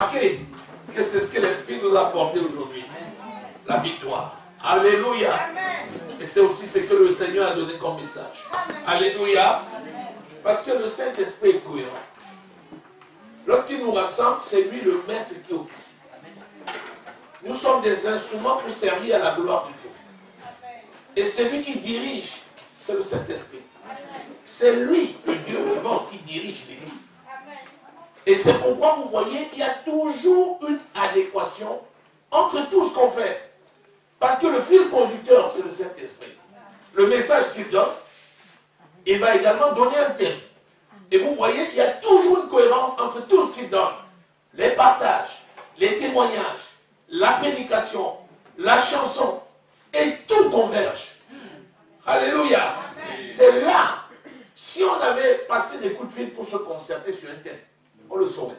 remarquez que c'est ce que l'Esprit nous a apporté aujourd'hui. La victoire. Alléluia. Et c'est aussi ce que le Seigneur a donné comme message. Alléluia. Parce que le Saint-Esprit est cohérent. Lorsqu'il nous rassemble, c'est lui le maître qui officie. Nous sommes des instruments pour servir à la gloire de Dieu. Et celui qui dirige, c'est le Saint-Esprit. C'est lui, le Dieu vivant, qui dirige l'Église. Et c'est pourquoi vous voyez, il y a toujours une adéquation entre tout ce qu'on fait. Parce que le fil conducteur, c'est le Saint-Esprit. Le message qu'il donne, il va également donner un thème. Et vous voyez, il y a toujours une cohérence entre tout ce qu'il donne. Les partages, les témoignages, la prédication, la chanson, et tout converge. Alléluia. C'est là, si on avait passé des coups de fil pour se concerter sur un thème, on le saurait.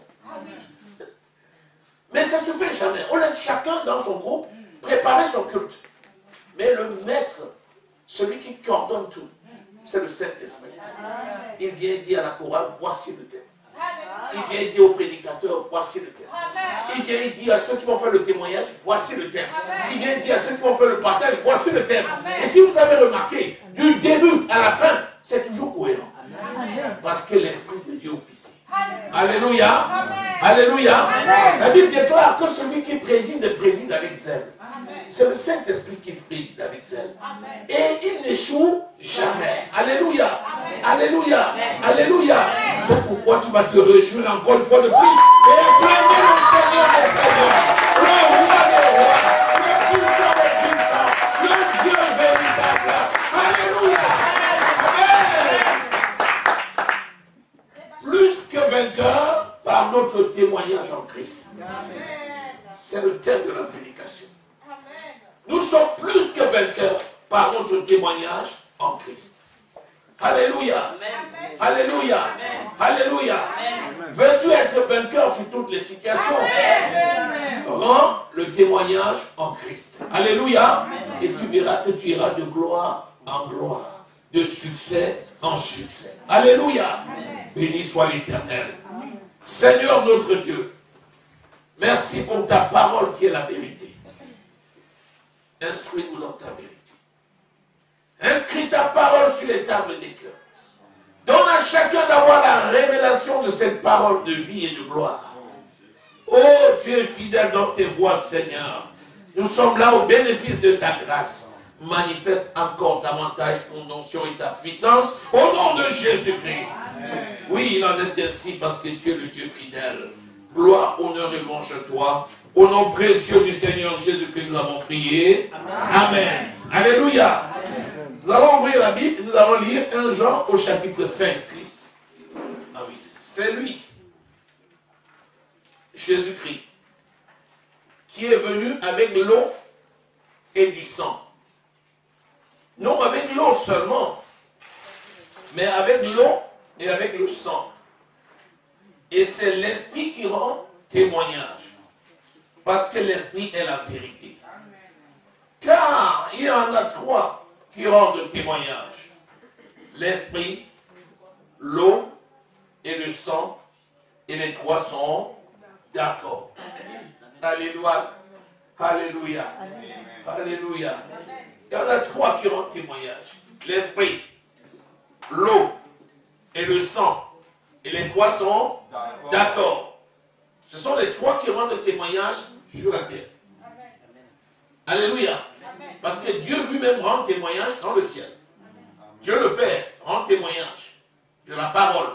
Mais ça ne se fait jamais. On laisse chacun dans son groupe préparer son culte. Mais le maître, celui qui coordonne tout, c'est le Saint-Esprit. Il vient dire à la chorale, voici le thème. Il vient dire aux prédicateurs, voici le thème. Il vient dire à ceux qui vont faire le témoignage, voici le thème. Il vient dire à ceux qui vont faire le partage, voici le thème. Et si vous avez remarqué, du début à la fin, c'est toujours cohérent. Parce que l'Esprit de Dieu officie. Alléluia. Alléluia. La Bible déclare que celui qui préside avec zèle. C'est le Saint-Esprit qui préside avec zèle. Et il n'échoue jamais. Alléluia. Alléluia. Alléluia. C'est pourquoi tu vas te réjouir encore une fois de plus. Et acclamer le Seigneur des Seigneurs. Le roi des rois. Le puissant des puissants. Le Dieu véritable. Alléluia. Amen. Plus que vainqueur par notre témoignage en Christ. C'est le thème de la prédication. Nous sommes plus que vainqueurs par notre témoignage en Christ. Alléluia. Amen. Alléluia. Amen. Alléluia. Veux-tu être vainqueur sur toutes les situations? Amen. Rends le témoignage en Christ. Alléluia. Amen. Et tu verras que tu iras de gloire en gloire, de succès en succès. Alléluia. Amen. Béni soit l'Éternel. Seigneur notre Dieu, merci pour ta parole qui est la vérité. Instruis-nous dans ta vérité. Inscris ta parole sur les tables des cœurs. Donne à chacun d'avoir la révélation de cette parole de vie et de gloire. Oh, tu es fidèle dans tes voies, Seigneur. Nous sommes là au bénéfice de ta grâce. Manifeste encore davantage ton onction et ta puissance au nom de Jésus-Christ. Oui, il en est ainsi parce que tu es le Dieu fidèle. Gloire, honneur et louange à toi. Au nom précieux du Seigneur Jésus-Christ, nous avons prié. Amen. Amen. Alléluia. Amen. Nous allons ouvrir la Bible et nous allons lire 1 Jean au chapitre 5. Ah oui, c'est lui, Jésus-Christ, qui est venu avec l'eau et du sang. Non avec l'eau seulement, mais avec l'eau et avec le sang. Et c'est l'Esprit qui rend témoignage. Parce que l'Esprit est la vérité. Car il y en a 3 qui rendent témoignage. L'Esprit, l'eau et le sang. Et les 3 sont d'accord. Alléluia. Alléluia. Alléluia. Il y en a 3 qui rendent témoignage. L'Esprit, l'eau et le sang. Et les 3 sont d'accord. Ce sont les 3 qui rendent témoignage sur la terre. Amen. Alléluia. Amen. Parce que Dieu lui-même rend témoignage dans le ciel. Amen. Dieu le Père rend témoignage de la parole.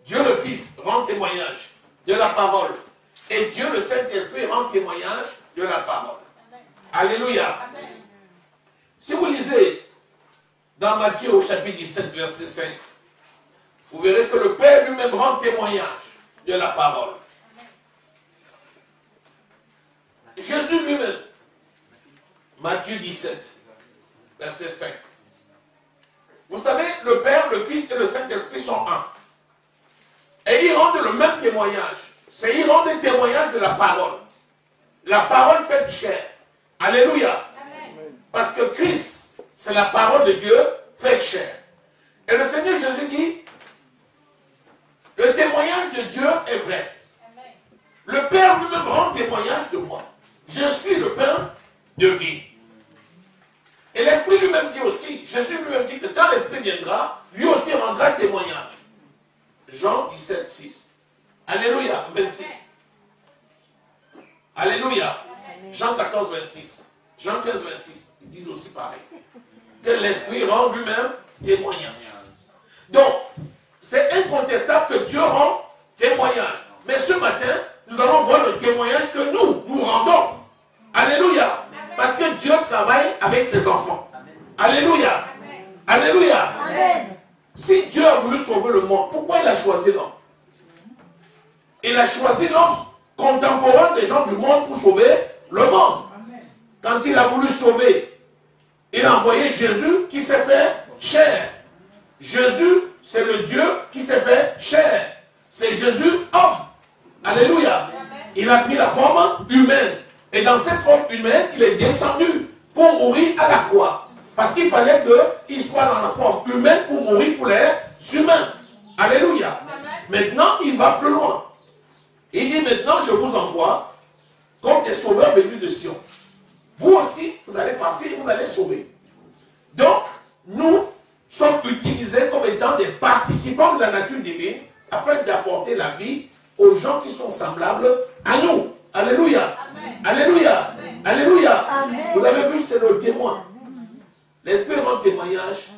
Dieu le Fils rend témoignage de la parole. Et Dieu le Saint-Esprit rend témoignage de la parole. Amen. Alléluia. Amen. Si vous lisez dans Matthieu au chapitre 17, verset 5, vous verrez que le Père lui-même rend témoignage de la parole. Jésus lui-même, Matthieu 17, verset 5. Vous savez, le Père, le Fils et le Saint-Esprit sont un. Et ils rendent le même témoignage. C'est ils rendent des témoignages de la parole. La parole faite chair. Alléluia. Amen. Parce que Christ, c'est la parole de Dieu faite chair. Et le Seigneur Jésus dit, le témoignage de Dieu est vrai. Amen. Le Père lui-même rend témoignage de moi. Je suis le pain de vie. Et l'Esprit lui-même dit aussi, Jésus lui-même dit que quand l'Esprit viendra, lui aussi rendra témoignage. Jean 17, 6. Alléluia, 26. Alléluia. Jean 14, 26. Jean 15, 26. Ils disent aussi pareil. Que l'Esprit rend lui-même témoignage. Donc, c'est incontestable que Dieu rend témoignage. Mais ce matin, nous allons voir le témoignage que nous rendons. Alléluia. Parce que Dieu travaille avec ses enfants. Alléluia. Alléluia. Amen. Si Dieu a voulu sauver le monde, pourquoi il a choisi l'homme? Il a choisi l'homme contemporain des gens du monde pour sauver le monde. Quand il a voulu sauver, il a envoyé Jésus qui s'est fait chair. Jésus, c'est le Dieu qui s'est fait chair. C'est Jésus homme. Alléluia. Il a pris la forme humaine. Et dans cette forme humaine, il est descendu pour mourir à la croix. Parce qu'il fallait qu'il soit dans la forme humaine pour mourir pour les humains. Alléluia. Maintenant, il va plus loin. Il dit maintenant, je vous envoie comme des sauveurs venus de Sion. Vous aussi, vous allez partir et vous allez sauver. Donc, nous sommes utilisés comme étant des participants de la nature divine afin d'apporter la vie aux gens qui sont semblables à nous. Alléluia. Amen. Alléluia. Amen. Alléluia. Amen. Vous avez vu, c'est le témoin. L'Esprit rend témoignage.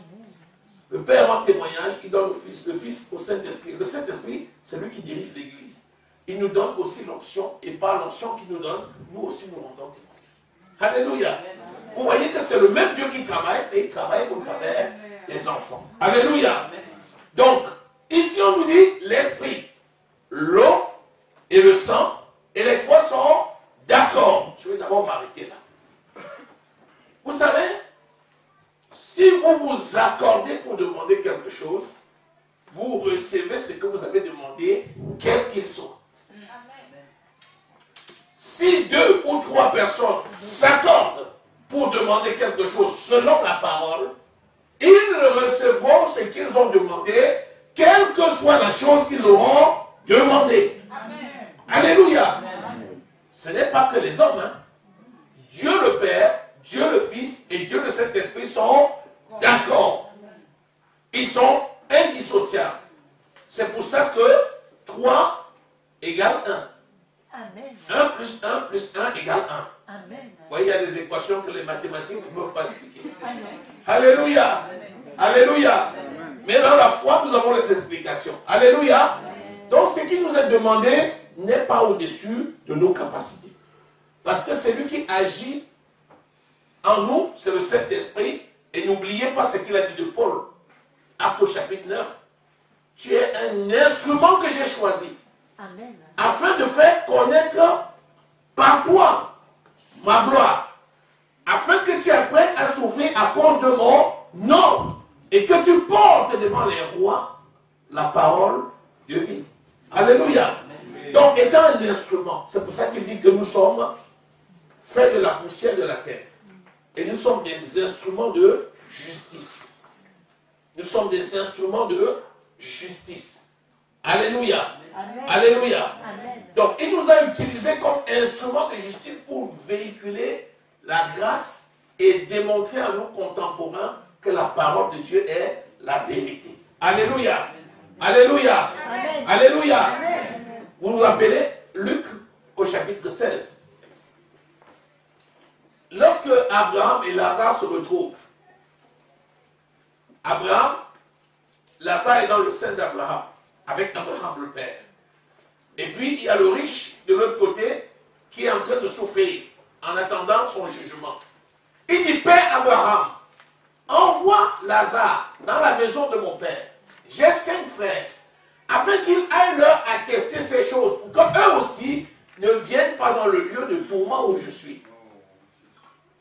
Le Père rend témoignage. Il donne le Fils au Saint-Esprit. Le Saint-Esprit, c'est lui qui dirige l'Église. Il nous donne aussi l'onction. Et par l'onction qu'il nous donne, nous aussi nous rendons témoignage. Alléluia. Amen. Vous voyez que c'est le même Dieu qui travaille et il travaille au travers des enfants. Alléluia. Amen. Donc, ici on nous dit l'Esprit, l'eau et le sang. Et les trois sont d'accord. Je vais d'abord m'arrêter là. Vous savez, si vous vous accordez pour demander quelque chose, vous recevez ce que vous avez demandé, quel qu'il soit. Si 2 ou 3 personnes s'accordent pour demander quelque chose selon la parole, ils recevront ce qu'ils ont demandé, quelle que soit la chose qu'ils auront demandé. Alléluia. Ce n'est pas que les hommes. Hein. Dieu le Père, Dieu le Fils et Dieu le Saint-Esprit sont d'accord. Ils sont indissociables. C'est pour ça que 3 égale 1. Amen. 1 plus 1 plus 1 égale 1. Amen. Vous voyez, il y a des équations que les mathématiques ne peuvent pas expliquer. Amen. Alléluia. Alléluia. Mais dans la foi, nous avons les explications. Alléluia. Donc, ce qui nous est demandé n'est pas au-dessus de nos capacités. Parce que c'est lui qui agit en nous, c'est le Saint-Esprit. Et n'oubliez pas ce qu'il a dit de Paul. Actes au chapitre 9. Tu es un instrument que j'ai choisi. Amen. Afin de faire connaître par toi ma gloire. Afin que tu apprennes à souffrir à cause de mon nom. Et que tu portes devant les rois la parole de vie. Alléluia. Donc, étant un instrument, c'est pour ça qu'il dit que nous sommes faits de la poussière de la terre. Et nous sommes des instruments de justice. Nous sommes des instruments de justice. Alléluia. Amen. Alléluia. Amen. Donc, il nous a utilisés comme instruments de justice pour véhiculer la grâce et démontrer à nos contemporains que la parole de Dieu est la vérité. Alléluia. Alléluia. Amen. Alléluia. Amen. Vous vous rappelez Luc au chapitre 16. Lorsque Abraham et Lazare se retrouvent, Lazare est dans le sein d'Abraham, avec Abraham le Père. Et puis il y a le riche de l'autre côté qui est en train de souffrir en attendant son jugement. Il dit, Père Abraham, envoie Lazare dans la maison de mon Père. J'ai 5 frères, afin qu'ils aillent leur attester ces choses, pour qu'eux aussi ne viennent pas dans le lieu de tourment où je suis.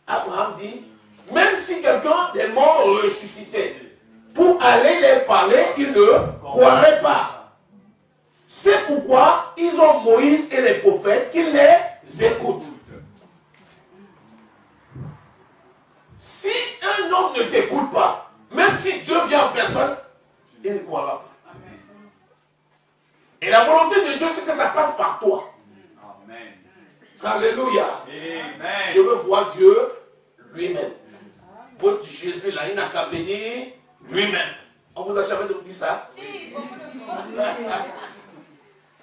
Abraham dit, même si quelqu'un des morts ressuscitait, pour aller les parler, ils ne croiraient pas. C'est pourquoi ils ont Moïse et les prophètes qui les écoutent. Si un homme ne t'écoute pas, même si Dieu vient en personne, il ne croira pas. Et la volonté de Dieu, c'est que ça passe par toi. Alléluia. Je veux voir Dieu lui-même. Votre Jésus là, il n'a qu'à venir lui-même. On vous a jamais dit ça?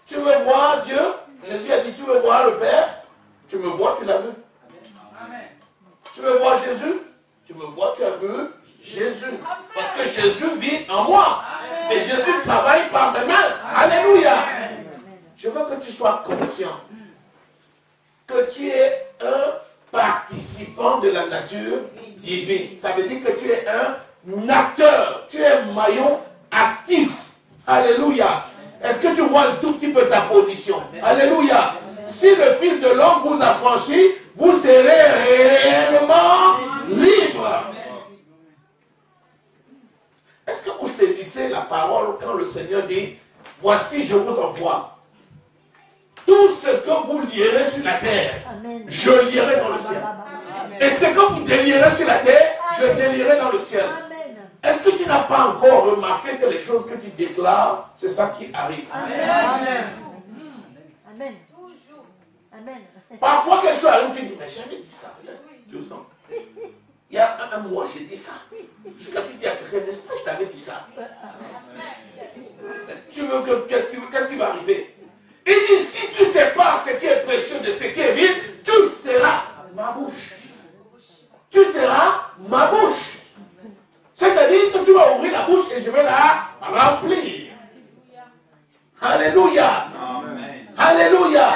Tu veux voir Dieu? Jésus a dit, tu veux voir le Père? Tu me vois, tu l'as vu. Tu veux voir Jésus? Tu me vois, tu as vu Jésus. Parce que Jésus vit en moi. Et Jésus travaille par mes mains. Alléluia. Je veux que tu sois conscient que tu es un participant de la nature divine. Ça veut dire que tu es un acteur. Tu es un maillon actif. Alléluia. Est-ce que tu vois un tout petit peu ta position? Alléluia. Si le Fils de l'homme vous a franchi, vous serez réellement libre. Est-ce que vous saisissez la parole quand le Seigneur dit, voici je vous envoie. Tout ce que vous lierez sur la terre, je lierai dans le ciel. Et ce que vous délierez sur la terre, je délierai dans le ciel. Est-ce que tu n'as pas encore remarqué que les choses que tu déclares, c'est ça qui arrive? Amen. Amen. Toujours. Amen. Parfois, quelque chose arrive, tu dis, mais j'avais dit ça. Il y a 12 ans. Il y a un mois, j'ai dit ça. Jusqu'à tu dis à quelqu'un, n'est-ce pas, je t'avais dit ça. Tu veux que, qu'est-ce qui va arriver? Il dit, si tu sépares ce qui est précieux de ce qui est vide, tu seras ma bouche. Tu seras ma bouche. C'est-à-dire que tu vas ouvrir la bouche et je vais la remplir. Alléluia. Alléluia.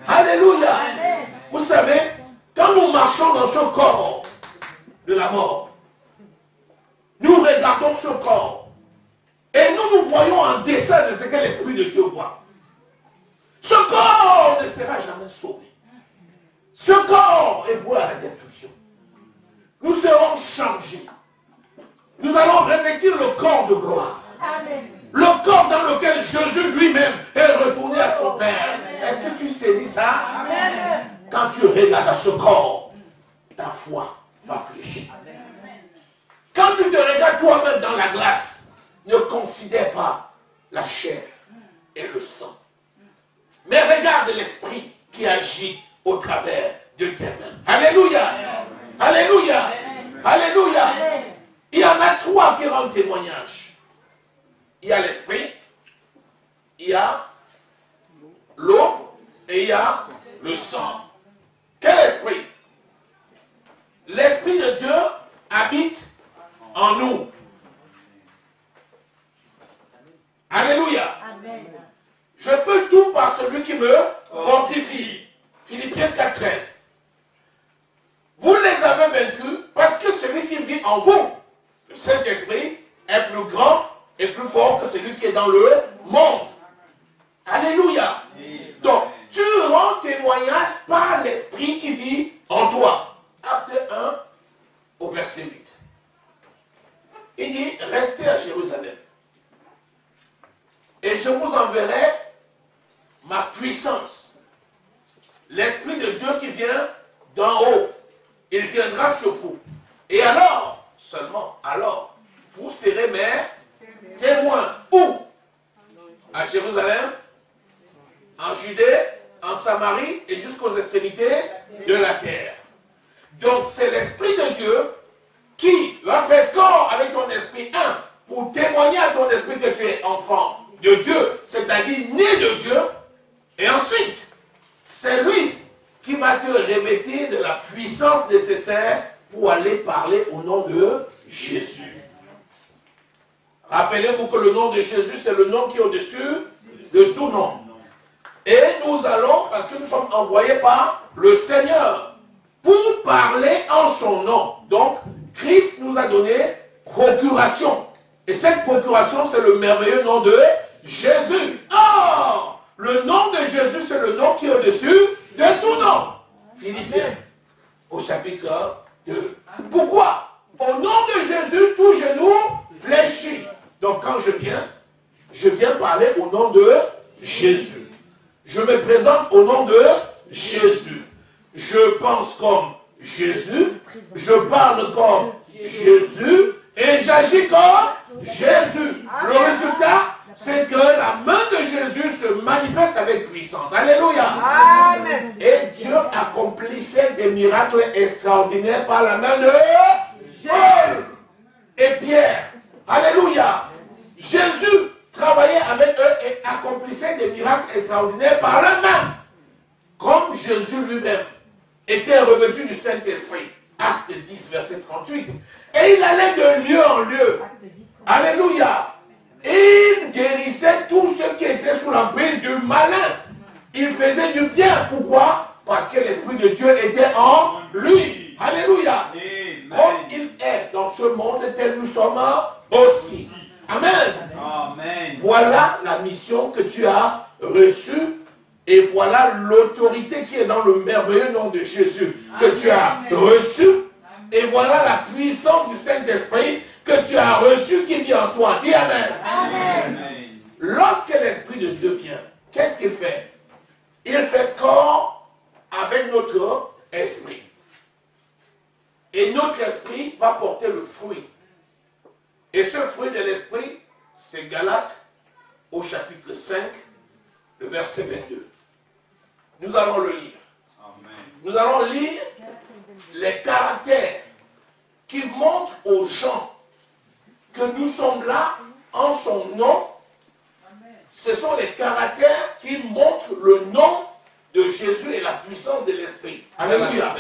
Alléluia. Vous savez, quand nous marchons dans ce corps de la mort, nous regardons ce corps et nous voyons en dessin de ce que l'Esprit de Dieu voit. Ce corps ne sera jamais sauvé. Ce corps est voué à la destruction. Nous serons changés. Nous allons revêtir le corps de gloire. Amen. Le corps dans lequel Jésus lui-même est retourné à son Père. Est-ce que tu saisis ça? Amen. Quand tu regardes à ce corps, ta foi va fléchir. Quand tu te regardes toi-même dans la glace, ne considère pas la chair et le sang. Mais regarde l'esprit qui agit au travers de tes mains. Alléluia. Alléluia. Alléluia. Il y en a trois qui rendent témoignage. Il y a l'esprit, il y a l'eau et il y a le sang. Quel esprit? L'esprit de Dieu habite en nous. Alléluia. Amen. Je peux tout par celui qui me fortifie. Philippiens 4,13. Vous les avez vaincus parce que celui qui vit en vous, le Saint-Esprit, est plus grand et plus fort que celui qui est dans le monde. Alléluia. Donc, tu rends témoignage par l'Esprit qui vit en toi. Acte 1 au verset 8. Il dit, restez à Jérusalem. Et je vous enverrai ma puissance. L'Esprit de Dieu qui vient d'en haut. Il viendra sur vous. Et alors, seulement alors, vous serez mes témoins. Où? À Jérusalem, en Judée, en Samarie et jusqu'aux extrémités de la terre. Donc c'est l'Esprit de Dieu qui va faire corps avec ton esprit, pour témoigner à ton esprit que tu es enfant de Dieu, c'est-à-dire né de Dieu. Et ensuite, c'est lui qui va te revêtir de la puissance nécessaire pour aller parler au nom de Jésus. Rappelez-vous que le nom de Jésus, c'est le nom qui est au-dessus de tout nom. Et nous allons, parce que nous sommes envoyés par le Seigneur, pour parler en son nom. Donc, Christ nous a donné procuration. Et cette procuration, c'est le merveilleux nom de Jésus. Or, le nom de Jésus, c'est le nom qui est au-dessus de tout nom. Philippiens, au chapitre 2. Pourquoi? Au nom de Jésus, tout genou fléchit. Donc, quand je viens parler au nom de Jésus. Je me présente au nom de Jésus. Je pense comme Jésus. Je parle comme Jésus. Et j'agis comme Jésus. Le résultat, c'est que la main de Jésus se manifeste avec puissance. Alléluia. Amen. Et Dieu accomplissait des miracles extraordinaires par la main de Paul et Pierre. Alléluia. Jésus travaillait avec eux et accomplissait des miracles extraordinaires par la main. Comme Jésus lui-même était revêtu du Saint-Esprit. Acte 10, verset 38. Et il allait de lieu en lieu. Alléluia. Et il guérissait tous ceux qui étaient sous l'emprise du malin. Il faisait du bien. Pourquoi? Parce que l'Esprit de Dieu était en lui. Alléluia. Comme il est dans ce monde, tel nous sommes aussi. Amen. Amen. Voilà la mission que tu as reçue. Et voilà l'autorité qui est dans le merveilleux nom de Jésus que tu as reçu. Et voilà la puissance du Saint-Esprit que tu as reçu qui vit en toi. Dis Amen. Amen. Lorsque l'Esprit de Dieu vient, qu'est-ce qu'il fait? Il fait corps avec notre esprit. Et notre esprit va porter le fruit. Et ce fruit de l'esprit, c'est Galates au chapitre 5, le verset 22. Nous allons le lire. Amen. Nous allons lire les caractères qui montrent aux gens que nous sommes là en son nom. Ce sont les caractères qui montrent le nom de Jésus et la puissance de l'Esprit. Alléluia.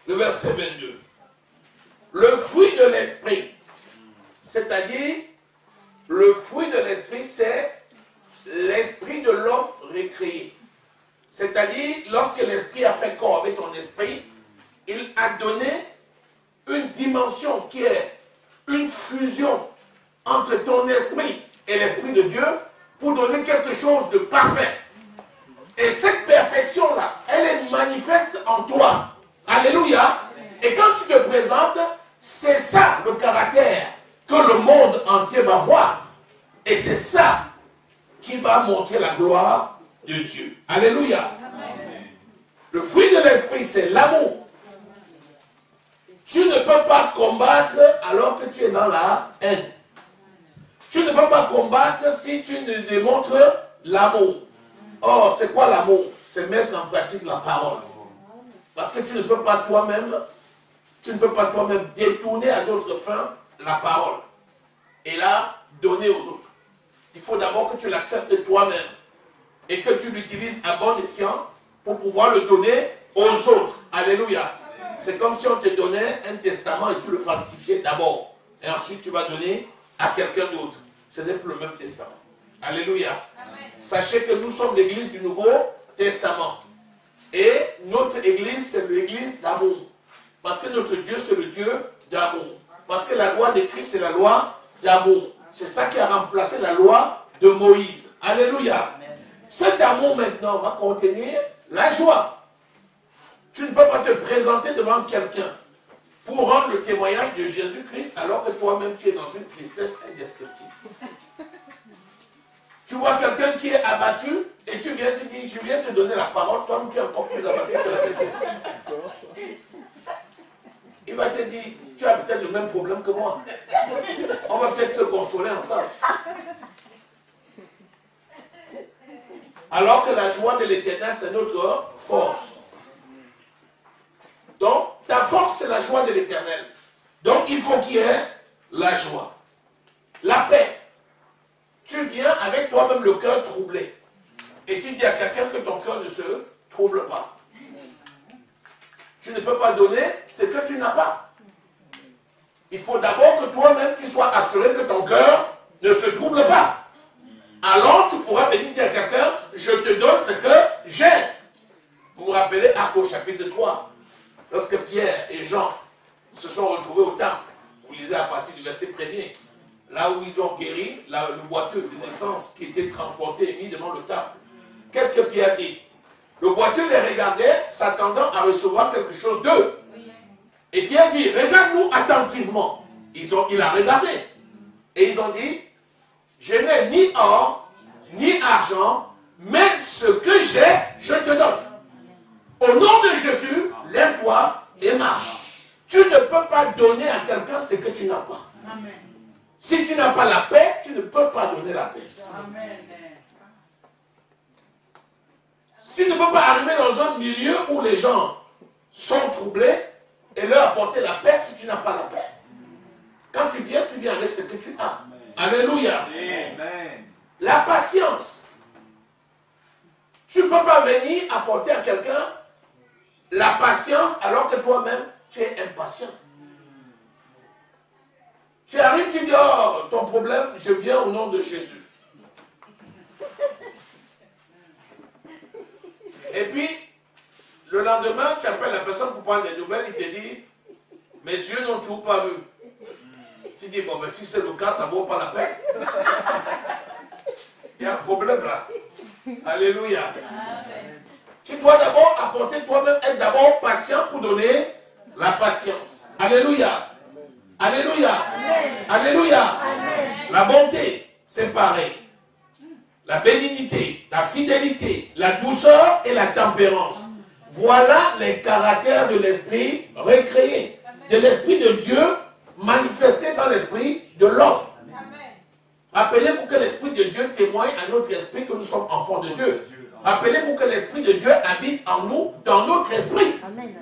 Le verset 22. Le fruit de l'Esprit, c'est-à-dire le fruit de l'Esprit, c'est l'esprit de l'homme recréé. C'est-à-dire, lorsque l'Esprit a fait corps avec ton esprit, il a donné une dimension qui est une fusion entre ton esprit et l'Esprit de Dieu pour donner quelque chose de parfait. Et cette perfection-là, elle est manifeste en toi. Alléluia. Et quand tu te présentes, c'est ça le caractère que le monde entier va voir. Et c'est ça qui va montrer la gloire de Dieu. Alléluia. Amen. Le fruit de l'esprit, c'est l'amour. Tu ne peux pas combattre alors que tu es dans la haine. Tu ne peux pas combattre si tu ne démontres l'amour. Or, c'est quoi l'amour? C'est mettre en pratique la parole. Parce que tu ne peux pas toi-même détourner à d'autres fins la parole. Et là, donner aux autres. Il faut d'abord que tu l'acceptes toi-même et que tu l'utilises à bon escient pour pouvoir le donner aux autres. Alléluia. C'est comme si on te donnait un testament et tu le falsifiais d'abord. Et ensuite, tu vas donner à quelqu'un d'autre. Ce n'est plus le même testament. Alléluia. Amen. Sachez que nous sommes l'église du Nouveau Testament. Et notre église, c'est l'église d'amour. Parce que notre Dieu, c'est le Dieu d'amour. Parce que la loi de Christ, c'est la loi d'amour. C'est ça qui a remplacé la loi de Moïse. Alléluia. Amen. Cet amour maintenant va contenir la joie. Tu ne peux pas te présenter devant quelqu'un pour rendre le témoignage de Jésus-Christ alors que toi-même tu es dans une tristesse indescriptible. Tu vois quelqu'un qui est abattu et tu viens te dire, je viens te donner la parole, toi-même tu es encore plus abattu que la personne. Il va te dire, tu as peut-être le même problème que moi. On va peut-être se consoler ensemble. Alors que la joie de l'Éternel, c'est notre force. Donc, ta force, c'est la joie de l'Éternel. Donc, il faut qu'il y ait la joie. La paix. Tu viens avec toi-même le cœur troublé. Et tu dis à quelqu'un que ton cœur ne se trouble pas. Tu ne peux pas donner ce que tu n'as pas. Il faut d'abord que toi-même, tu sois assuré que ton cœur ne se trouble pas. Alors, tu pourras venir dire à quelqu'un, je te donne ce que j'ai. Vous vous rappelez, Actes au chapitre 3. Lorsque Pierre et Jean se sont retrouvés au temple, vous lisez à partir du verset 1er, là où ils ont guéri le boiteux de naissance qui était transporté et mis devant le temple. Qu'est-ce que Pierre dit? Le boiteux les regardait, s'attendant à recevoir quelque chose d'eux. Et Pierre dit, regarde-nous attentivement. Il a regardé. Et ils ont dit, je n'ai ni or, ni argent, mais ce que j'ai, je te donne. Au nom de Jésus, lève-toi et marche. Tu ne peux pas donner à quelqu'un ce que tu n'as pas. Amen. Si tu n'as pas la paix, tu ne peux pas donner la paix. Amen. Tu ne peux pas arriver dans un milieu où les gens sont troublés et leur apporter la paix si tu n'as pas la paix. Quand tu viens avec ce que tu as. Alléluia. Amen. La patience. Tu ne peux pas venir apporter à quelqu'un la patience alors que toi-même, tu es impatient. Tu arrives, tu dis, oh, ton problème, je viens au nom de Jésus. Et puis, le lendemain, tu appelles la personne pour prendre des nouvelles, il te dit, mes yeux n'ont toujours pas vu. Tu dis, bon, ben si c'est le cas, ça ne vaut pas la peine. Il y a un problème là. Alléluia. Amen. Tu dois d'abord apporter toi-même, être d'abord patient pour donner la patience. Alléluia. Alléluia. Amen. Alléluia. Amen. La bonté, c'est pareil. La bénignité, la fidélité, la douceur et la tempérance. Voilà les caractères de l'esprit recréé. De l'esprit de Dieu manifesté dans l'esprit de l'homme. Rappelez-vous que l'esprit de Dieu témoigne à notre esprit que nous sommes enfants de Dieu. Rappelez-vous que l'esprit de Dieu habite en nous, dans notre esprit. Amen.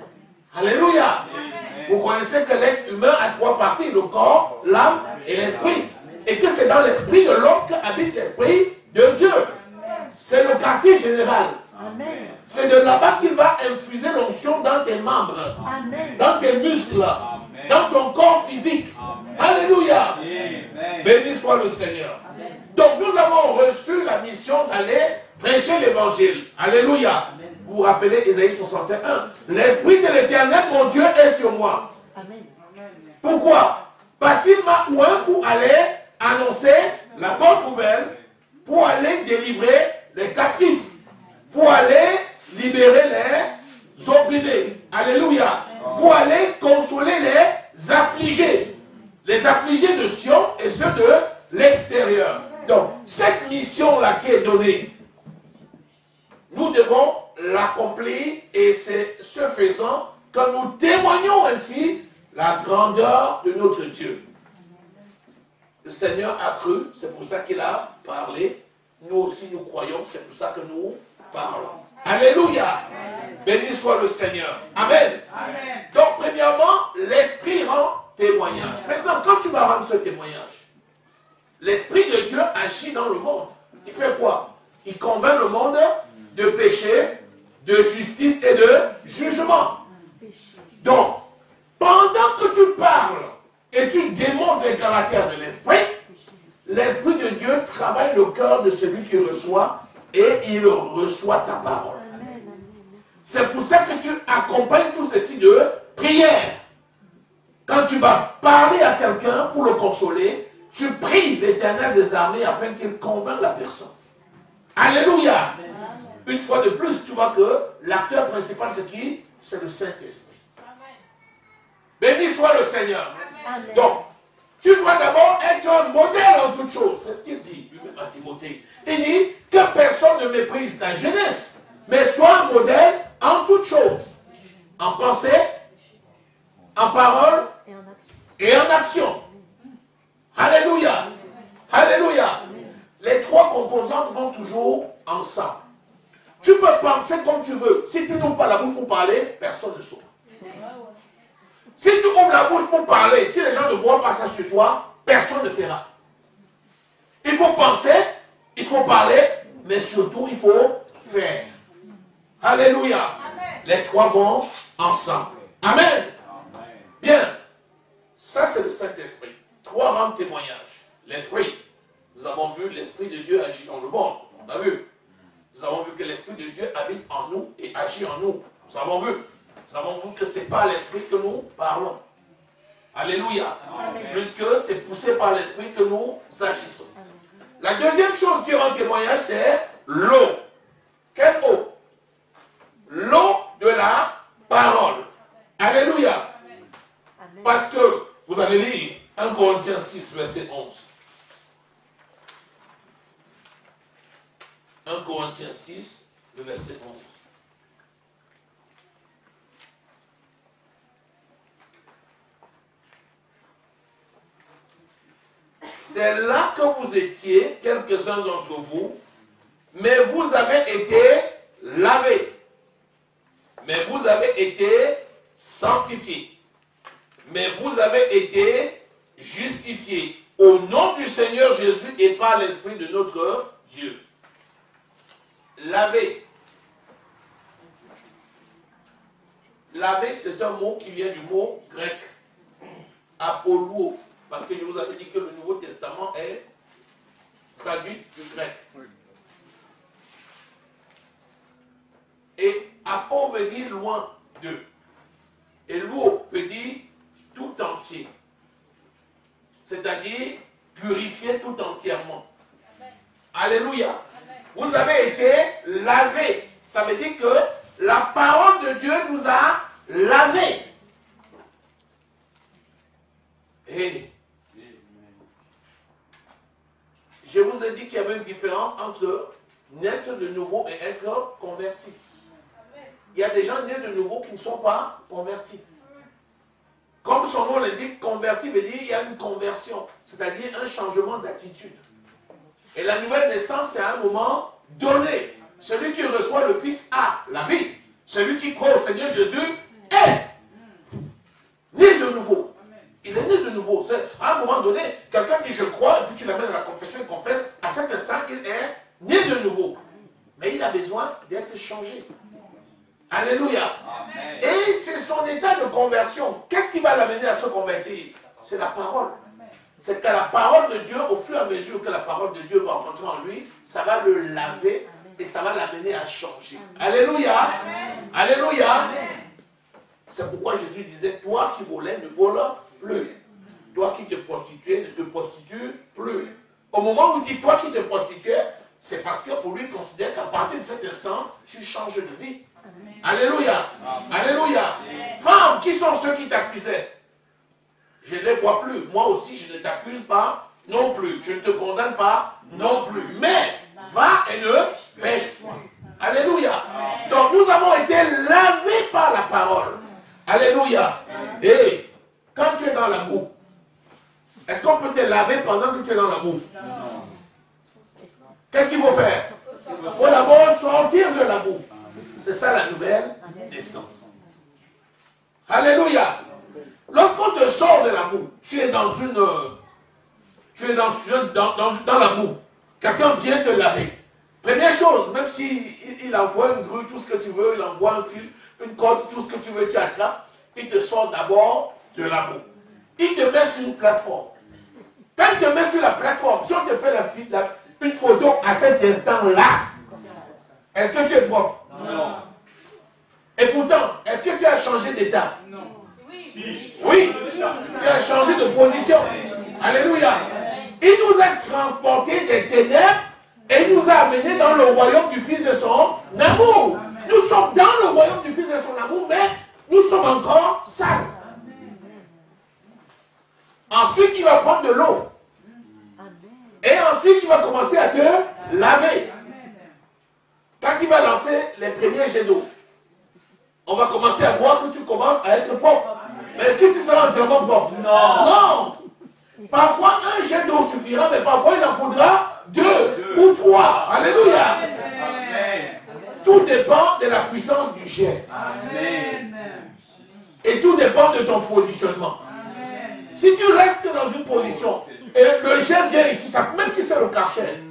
Alléluia. Amen. Vous connaissez que l'être humain a trois parties, le corps, l'âme et l'esprit. Et que c'est dans l'esprit de l'homme qu'habite l'esprit de Dieu. C'est le quartier général. Amen. C'est de là-bas qu'il va infuser l'onction dans tes membres, amen, dans tes muscles, amen, dans ton corps physique. Amen. Alléluia. Amen. Béni soit le Seigneur. Amen. Donc nous avons reçu la mission d'aller prêcher l'évangile. Alléluia. Amen. Vous vous rappelez Ésaïe 61. L'Esprit de l'Éternel, mon Dieu, est sur moi. Amen. Pourquoi? Parce qu'il m'a oint pour aller annoncer la bonne nouvelle, pour aller délivrer les captifs, pour aller libérer les opprimés. Alléluia. Pour aller consoler les affligés de Sion et ceux de l'extérieur. Donc, cette mission-là qui est donnée, nous devons l'accomplir et c'est ce faisant que nous témoignons ainsi la grandeur de notre Dieu. Le Seigneur a cru, c'est pour ça qu'il a parlé. Nous aussi, nous croyons, c'est pour ça que nous parlons. Alléluia. Amen. Béni soit le Seigneur. Amen. Amen. Donc, premièrement, l'Esprit rend témoignage. Maintenant, quand tu vas rendre ce témoignage, l'Esprit de Dieu agit dans le monde. Il fait quoi? Il convainc le monde de péché, de justice et de jugement. Donc, pendant que tu parles et tu démontres les caractères de l'Esprit, l'Esprit de Dieu travaille le cœur de celui qui reçoit et il reçoit ta parole. C'est pour ça que tu accompagnes tout ceci de prière. Quand tu vas parler à quelqu'un pour le consoler, tu pries l'Éternel des armées afin qu'il convainque la personne. Alléluia. Une fois de plus, tu vois que l'acteur principal, c'est qui? C'est le Saint-Esprit. Béni soit le Seigneur. Amen. Donc, tu dois d'abord être un modèle en toutes choses. C'est ce qu'il dit lui-même à Timothée. Il dit que personne ne méprise ta jeunesse, mais sois un modèle en toutes choses. En pensée, en parole et en action. Alléluia. Alléluia. Les trois composantes vont toujours ensemble. Tu peux penser comme tu veux. Si tu n'ouvres pas la bouche pour parler, personne ne saura. Si tu ouvres la bouche pour parler, si les gens ne voient pas ça sur toi, personne ne fera. Il faut penser, il faut parler, mais surtout il faut faire. Alléluia. Amen. Les trois vont ensemble. Amen. Amen. Bien. Ça c'est le Saint-Esprit. Trois rangs de témoignage. L'Esprit. Nous avons vu l'Esprit de Dieu agit dans le monde. On a vu. Nous avons vu que l'Esprit de Dieu habite en nous et agit en nous. Nous avons vu. Nous avons vu que ce n'est pas l'Esprit que nous parlons. Alléluia. Amen. Puisque c'est poussé par l'Esprit que nous agissons. La deuxième chose qui rend témoignage, c'est l'eau. Quelle eau? L'eau de la parole. Alléluia. Amen. Parce que, vous allez lire 1 Corinthiens 6, verset 11. 1 Corinthiens 6, le verset 11. C'est là que vous étiez, quelques-uns d'entre vous, mais vous avez été lavés. Mais vous avez été sanctifiés. Mais vous avez été justifiés. Au nom du Seigneur Jésus et par l'Esprit de notre Dieu. Laver. Laver, c'est un mot qui vient du mot grec. Apollo. Parce que je vous avais dit que le Nouveau Testament est traduit du grec. Et apo veut dire loin de. Et luo veut dire tout entier. C'est-à-dire purifier tout entièrement. Amen. Alléluia. Amen. Vous avez été lavés. Ça veut dire que la parole de Dieu nous a lavés. Et je vous ai dit qu'il y avait une différence entre naître de nouveau et être converti. Il y a des gens nés de nouveau qui ne sont pas convertis. Comme son nom l'indique, converti veut dire qu'il y a une conversion, c'est-à-dire un changement d'attitude. Et la nouvelle naissance, c'est à un moment donné. Celui qui reçoit le Fils a la vie. Celui qui croit au Seigneur Jésus est né de nouveau. Il est né de nouveau. À un moment donné, quelqu'un dit je crois, et puis tu l'amènes à la confession, il confesse, à cet instant, il est né de nouveau. Mais il a besoin d'être changé. Alléluia. Amen. Et c'est son état de conversion. Qu'est-ce qui va l'amener à se convertir? C'est la parole. C'est que la parole de Dieu, au fur et à mesure que la parole de Dieu va rentrer en lui, ça va le laver et ça va l'amener à changer. Alléluia. Amen. Alléluia. C'est pourquoi Jésus disait, toi qui volais ne vole plus. Toi qui te prostituais ne te prostitue plus. Au moment où il dit toi qui te prostituais, c'est parce que pour lui, il considère qu'à partir de cet instant, tu changes de vie. Amen. Alléluia. Amen. Alléluia. Amen. Femmes, qui sont ceux qui t'accusaient? Je ne les vois plus. Moi aussi, je ne t'accuse pas non plus. Je ne te condamne pas non plus. Mais, va et ne pêche point. Alléluia. Amen. Donc, nous avons été lavés par la parole. Alléluia. Et quand tu es dans la boue, est-ce qu'on peut te laver pendant que tu es dans la boue? Non. Qu'est-ce qu'il faut faire? Il faut d'abord sortir de la boue. C'est ça la nouvelle naissance. Alléluia. Lorsqu'on te sort de la boue, tu es dans une... Tu es dans la boue. Quelqu'un vient te laver. Première chose, même s'il envoie une grue, tout ce que tu veux, il envoie un fil, une corde, tout ce que tu veux, tu attrapes, il te sort d'abord de la boue. Il te met sur une plateforme. Quand il te met sur la plateforme, si on te fait une photo à cet instant-là, est-ce que tu es propre? Non. Et pourtant, est-ce que tu as changé d'état? Non. Oui. Tu as changé de position. Alléluia. Il nous a transportés des ténèbres et il nous a amenés dans le royaume du Fils de son amour. Nous sommes dans le royaume du Fils de son amour, mais nous sommes encore sales. Ensuite, il va prendre de l'eau. Et ensuite, il va commencer à te laver. Quand il va lancer les premiers jets d'eau, on va commencer à voir que tu commences à être propre. Mais est-ce que tu seras entièrement propre? Non. Non. Parfois, un jet d'eau suffira, mais parfois, il en faudra deux ou trois. Alléluia. Amen. Tout dépend de la puissance du jet. Amen. Et tout dépend de ton positionnement. Amen. Si tu restes dans une position, et le jet vient ici, même si c'est le karcher,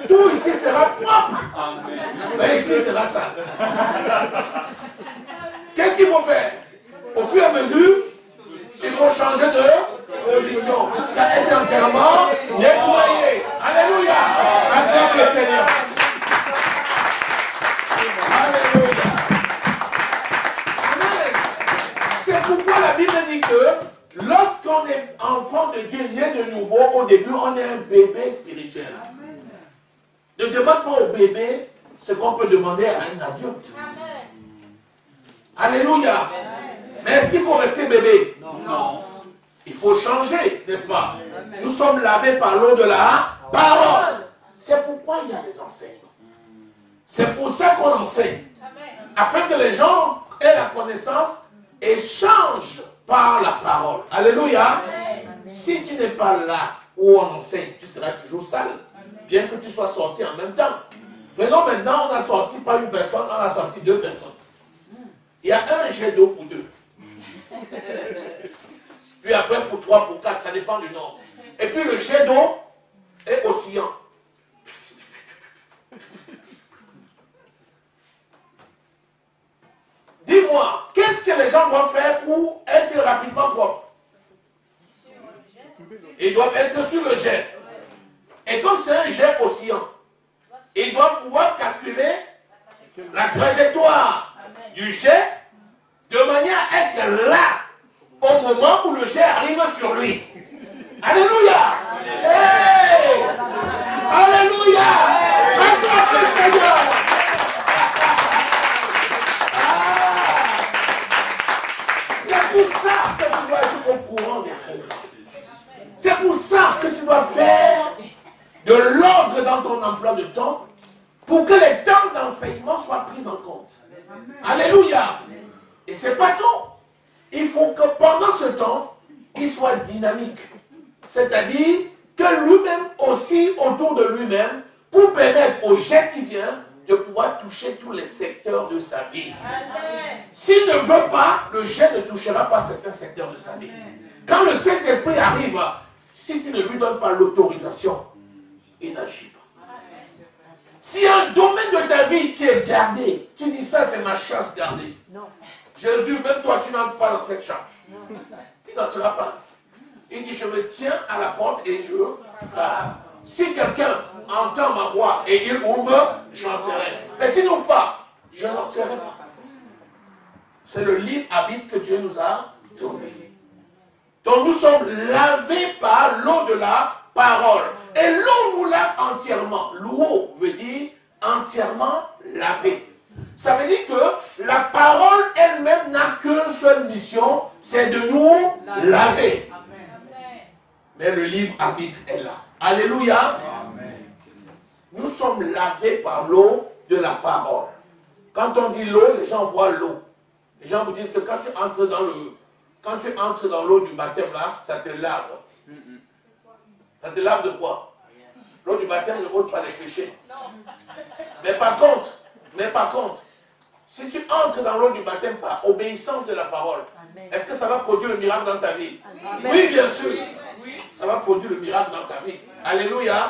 tout ici sera propre. Amen. Mais ici sera sale. Qu'est-ce qu'il faut faire? Au fur et à mesure, il faut changer de position jusqu'à être entièrement nettoyé. Alléluia. Acclame le Seigneur. Alléluia. Amen. C'est pourquoi la Bible dit que lorsqu'on est enfant de Dieu, né de nouveau, au début, on est un bébé spirituel. Ne demande pas au bébé ce qu'on peut demander à un adulte. Alléluia. Mais est-ce qu'il faut rester bébé? Non. Il faut changer, n'est-ce pas? Nous sommes lavés par l'eau de la parole. C'est pourquoi il y a des enseignants. C'est pour ça qu'on enseigne. Afin que les gens aient la connaissance et changent par la parole. Alléluia. Si tu n'es pas là où on enseigne, tu seras toujours sale. Bien que tu sois sorti en même temps. Mais non, maintenant, on a sorti pas une personne, on a sorti 2 personnes. Il y a un jet d'eau pour 2. Puis après, pour 3, pour 4, ça dépend du nombre. Et puis le jet d'eau est oscillant. Dis-moi, qu'est-ce que les gens doivent faire pour être rapidement propres? Ils doivent être sur le jet. Et comme c'est un jet oscillant, ils doivent pouvoir calculer la trajectoire du jet de manière à être là au moment où le jet arrive sur lui. Alléluia! Hey! Alléluia! Acclame le Seigneur! C'est pour ça que tu dois être au courant des programmes. C'est pour ça que tu dois faire de l'ordre dans ton emploi de temps pour que les temps d'enseignement soient pris en compte. Alléluia! Et c'est pas tout. Il faut que pendant ce temps, il soit dynamique. C'est-à-dire que lui-même aussi autour de lui-même pour permettre au jet qui vient de pouvoir toucher tous les secteurs de sa vie. S'il ne veut pas, le jet ne touchera pas certains secteurs de sa vie. Quand le Saint-Esprit arrive, si tu ne lui donnes pas l'autorisation, il n'agit pas. S'il y a un domaine de ta vie qui est gardé, tu dis ça c'est ma chasse gardée. Non. Jésus, même toi tu n'entres pas dans cette chambre. Il n'entrera pas. Il dit je me tiens à la porte et je frappe. Si quelqu'un entend ma voix et il ouvre, j'entrerai. Mais s'il n'ouvre pas, je n'entrerai pas. C'est le libre arbitre que Dieu nous a donné. Donc nous sommes lavés par l'eau de la parole. Et l'eau nous lave entièrement. L'eau veut dire entièrement lavé. Ça veut dire que la parole elle-même n'a qu'une seule mission, c'est de nous laver. Mais le libre arbitre est là. Alléluia. Nous sommes lavés par l'eau de la parole. Quand on dit l'eau, les gens voient l'eau. Les gens vous disent que quand tu entres dans l'eau du baptême là, ça te lave. Ça te lave de quoi? L'eau du baptême ne ôte pas les péchés. Mais par contre, si tu entres dans l'eau du baptême par obéissance de la parole, est-ce que ça va produire le miracle dans ta vie? Oui, bien sûr. Ça va produire le miracle dans ta vie. Alléluia.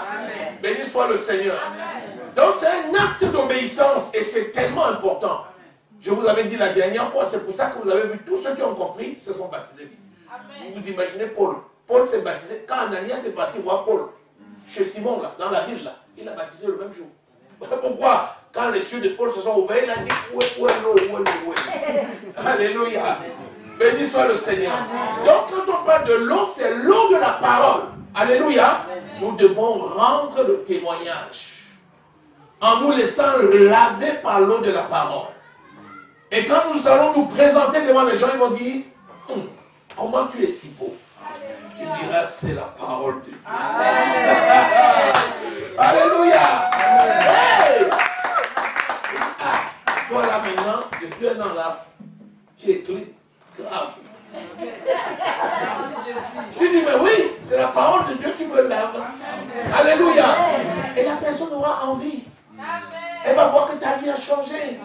Béni soit le Seigneur. Donc c'est un acte d'obéissance et c'est tellement important. Je vous avais dit la dernière fois, c'est pour ça que vous avez vu tous ceux qui ont compris se sont baptisés vite. Vous imaginez Paul. Paul s'est baptisé. Quand Ananias est parti voir Paul, chez Simon, là, dans la ville, là, il a baptisé le même jour. Pourquoi? Quand les yeux de Paul se sont ouverts, il a dit où est l'eau, où est l'eau? Alléluia. Béni soit le Seigneur. Donc quand on parle de l'eau, c'est l'eau de la parole. Alléluia. Nous devons rendre le témoignage en nous laissant laver par l'eau de la parole. Et quand nous allons nous présenter devant les gens, ils vont dire comment tu es si beau? Tu diras c'est la parole de Dieu. Alléluia. Hey! Toi là maintenant, depuis un an là, tu es clean. Grave. Tu dis, mais oui, c'est la parole de Dieu qui me lave. Alléluia. Et la personne aura envie. Elle va voir que ta vie a changé.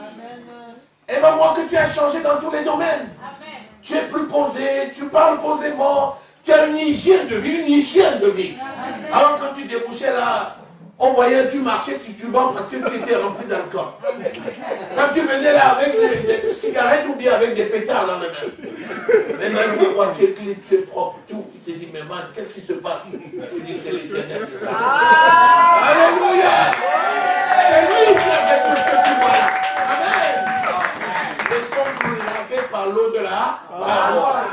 Elle va voir que tu as changé dans tous les domaines. Tu es plus posé, tu parles posément, tu as une hygiène de vie, Alors quand tu débouchais là, on voyait tu marchais, tu tubans parce que tu étais rempli d'alcool. Quand tu venais là avec des cigarettes ou bien avec des pétards dans les mains. Maintenant, tu vois, tu es clean, tu es propre, tout. Tu te dis, mais man, qu'est-ce qui se passe? Tu dis, c'est l'Éternel des armées. Alléluia! C'est lui qui a fait tout ce que tu vois. Amen! Laissons-nous laver par l'eau de la parole.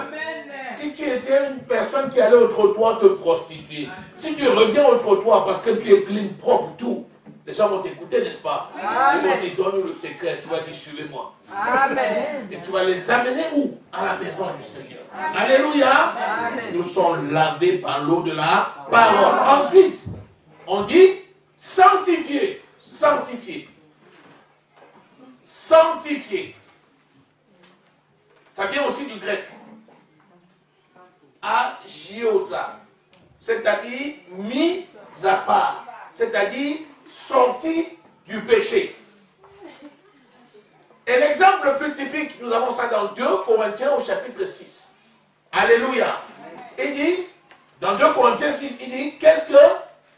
Si tu étais une personne qui allait au trottoir te prostituer, si tu reviens au trottoir parce que tu es clean, propre, tout, les gens vont t'écouter, n'est-ce pas? Ils vont te donner le secret, tu vas dire, suivez-moi. Et tu vas les amener où? À la maison du Seigneur. Alléluia. Nous sommes lavés par l'eau de la parole. Ensuite, on dit sanctifié. Sanctifié. Sanctifié. Ça vient aussi du grec. Agiosa, c'est-à-dire mis à part, c'est-à-dire sorti du péché. Et l'exemple le plus typique, nous avons ça dans 2 Corinthiens au chapitre 6. Alléluia. Il dit, dans 2 Corinthiens 6, il dit, qu'est-ce que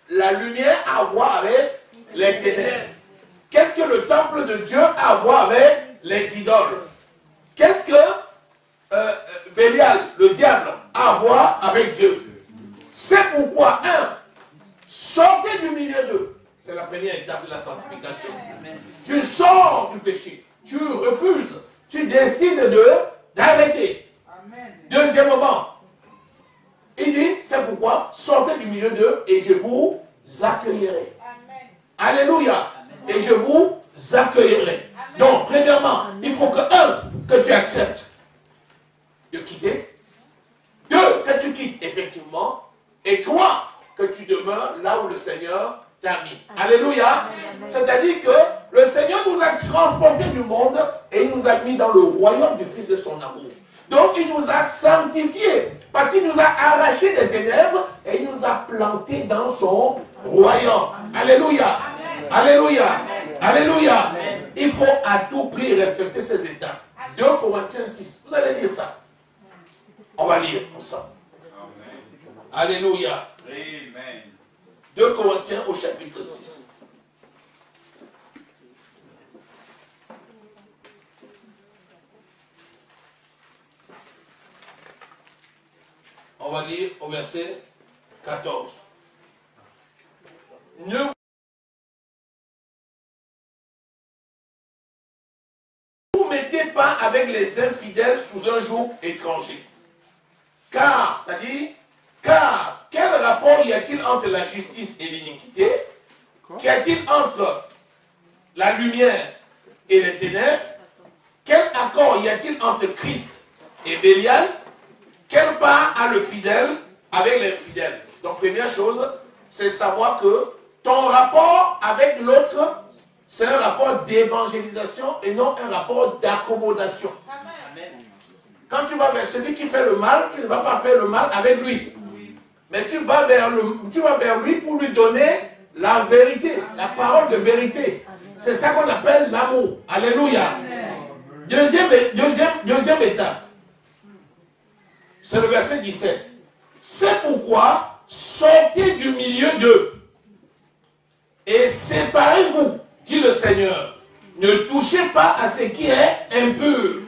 la lumière a à voir avec les ténèbres? Qu'est-ce que le temple de Dieu a à voir avec les idoles? Qu'est-ce que Bélial, le diable, a à voir avec Dieu? C'est pourquoi, sortez du milieu d'eux. C'est la première étape de la sanctification. Tu sors du péché. Tu refuses. Tu décides d'arrêter. Deuxièmement, il dit, c'est pourquoi, sortez du milieu d'eux et je vous accueillerai. Amen. Alléluia. Et je vous accueillerai. Amen. Donc, premièrement, il faut que tu acceptes de quitter. 2, que tu quittes effectivement. Et 3, que tu demeures là où le Seigneur t'a mis. Amen. Alléluia. C'est-à-dire que le Seigneur nous a transportés du monde et il nous a mis dans le royaume du Fils de son amour. Donc il nous a sanctifiés parce qu'il nous a arrachés des ténèbres et il nous a plantés dans son royaume. Alléluia. Amen. Alléluia. Amen. Alléluia. Amen. Il faut à tout prix respecter ces étapes. 2 Corinthiens 6. Vous allez lire ça. On va lire ensemble. Alléluia. Amen. 2 Corinthiens au chapitre 6. On va lire au verset 14. Ne vous mettez pas avec les infidèles sous un joug étranger. Car, ça dit, car quel rapport y a-t-il entre la justice et l'iniquité? Qu'y a-t-il entre la lumière et les ténèbres? Quel accord y a-t-il entre Christ et Bélial? Quelle part a le fidèle avec l'infidèle? Donc, première chose, c'est savoir que ton rapport avec l'autre, c'est un rapport d'évangélisation et non un rapport d'accommodation. Quand tu vas vers celui qui fait le mal, tu ne vas pas faire le mal avec lui. Mais tu vas vers lui pour lui donner la vérité, la parole de vérité. C'est ça qu'on appelle l'amour. Alléluia. Deuxième étape. C'est le verset 17. C'est pourquoi sortez du milieu d'eux et séparez-vous, dit le Seigneur. Ne touchez pas à ce qui est impur.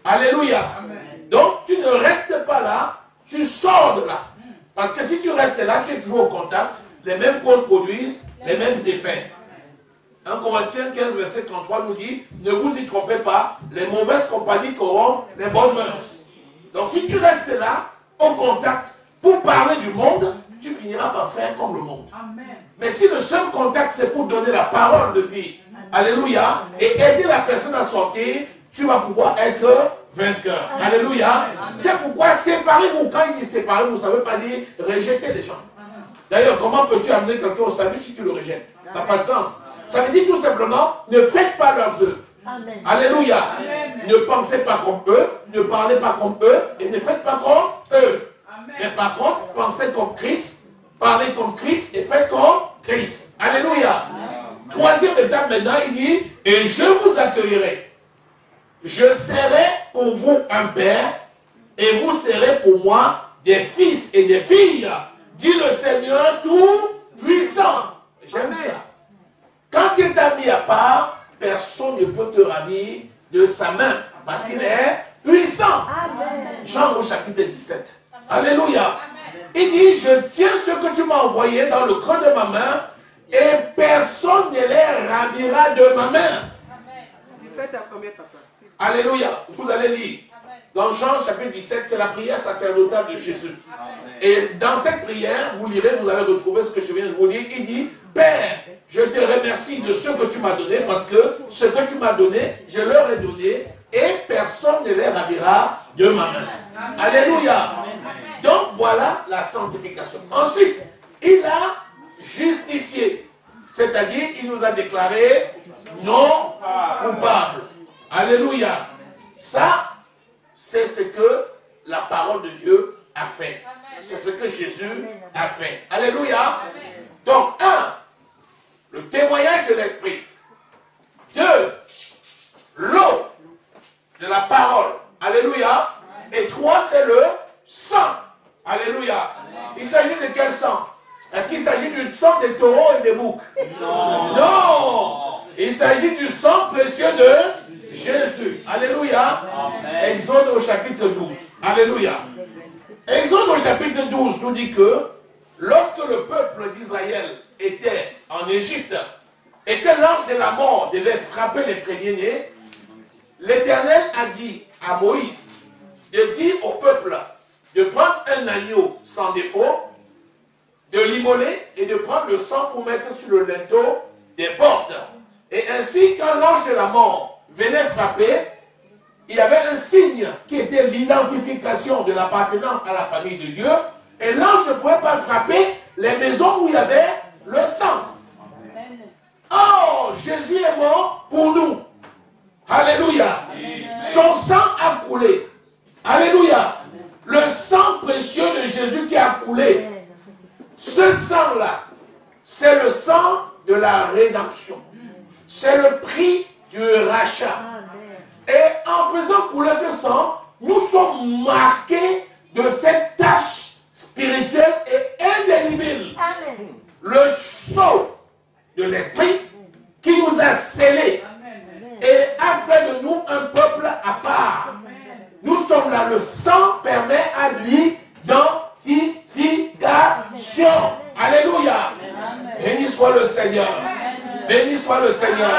Alléluia. Amen. Donc tu ne restes pas là, tu sors de là. Parce que si tu restes là, tu es toujours au contact, les mêmes causes produisent les mêmes effets. 1 Corinthiens 15, verset 33 nous dit, ne vous y trompez pas, les mauvaises compagnies corrompent les bonnes mœurs. Donc si tu restes là, au contact, pour parler du monde, tu finiras par faire comme le monde. Amen. Mais si le seul contact, c'est pour donner la parole de vie, Amen. Alléluia, Amen. Et aider la personne à sortir, tu vas pouvoir être vainqueur. Amen. Alléluia. C'est pourquoi séparez-vous. Quand il dit séparez-vous, ça ne veut pas dire rejeter les gens. D'ailleurs, comment peux-tu amener quelqu'un au salut si tu le rejettes? Ça n'a pas de sens. Ça veut dire tout simplement, ne faites pas leurs œuvres. Amen. Alléluia. Amen. Ne pensez pas comme eux, ne parlez pas comme eux, et ne faites pas comme eux. Amen. Mais par contre, pensez comme Christ, parlez comme Christ, et faites comme Christ. Alléluia. Amen. Troisième étape maintenant, il dit, et je vous accueillerai. Je serai pour vous un père, et vous serez pour moi des fils et des filles, dit le Seigneur tout-puissant. J'aime ça. Quand il t'a mis à part, personne ne peut te ravir de sa main, parce qu'il est puissant. Amen. Jean au chapitre 17. Amen. Alléluia. Amen. Il dit, je tiens ce que tu m'as envoyé dans le creux de ma main, et personne ne les ravira de ma main. Amen. 17 à combien, papa? Alléluia. Vous allez lire. Dans Jean chapitre 17, c'est la prière sacerdotale de Jésus. Amen. Et dans cette prière, vous lirez, vous allez retrouver ce que je viens de vous dire. Il dit, Père, je te remercie de ce que tu m'as donné, parce que ce que tu m'as donné, je leur ai donné, et personne ne les ravira de ma main. Amen. Alléluia. Amen. Donc voilà la sanctification. Ensuite, il a justifié, c'est-à-dire il nous a déclaré non coupables. Alléluia. Ça, c'est ce que la parole de Dieu a fait. C'est ce que Jésus a fait. Alléluia. Donc, le témoignage de l'Esprit. des taureaux et des boucs. Non. Non. Il s'agit du sang précieux de Jésus. Alléluia. Amen. Exode au chapitre 12. Alléluia. Exode au chapitre 12 nous dit que lorsque le peuple d'Israël était en Égypte et que l'ange de la mort devait frapper les premiers-nés, l'Éternel a dit à Moïse de dire au peuple de prendre un agneau sans défaut, de l'immoler et de prendre le sang pour mettre sur le linteau des portes. Et ainsi, quand l'ange de la mort venait frapper, il y avait un signe qui était l'identification de l'appartenance à la famille de Dieu. Et l'ange ne pouvait pas frapper les maisons où il y avait le sang. Oh, Jésus est mort pour nous. Alléluia. Son sang a coulé. Alléluia. Le sang précieux de Jésus qui a coulé. Ce sang-là, c'est le sang de la rédemption. C'est le prix du rachat. Et en faisant couler ce sang, nous sommes marqués de cette tâche spirituelle et indélébile. Amen. Le sceau de l'esprit qui nous a scellés et a fait de nous un peuple à part. Nous sommes là, le sang permet à l'identification. Alléluia. Béni soit le Seigneur. Béni soit le Seigneur.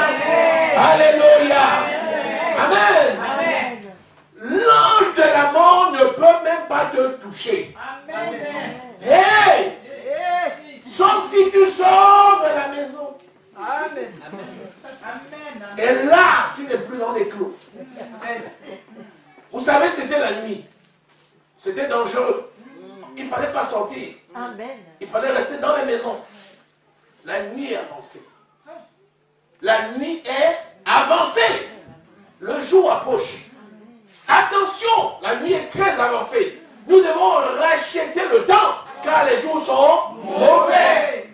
Alléluia. Amen. Amen. L'ange de la mort ne peut même pas te toucher. Hey! Sauf si tu sors de la maison. Amen. Et là, tu n'es plus dans les clous. Vous savez, c'était la nuit. C'était dangereux. Il ne fallait pas sortir. Amen. Il fallait rester dans les maisons. La nuit est avancée. La nuit est avancée. Le jour approche. Attention, la nuit est très avancée. Nous devons racheter le temps, car les jours sont mauvais.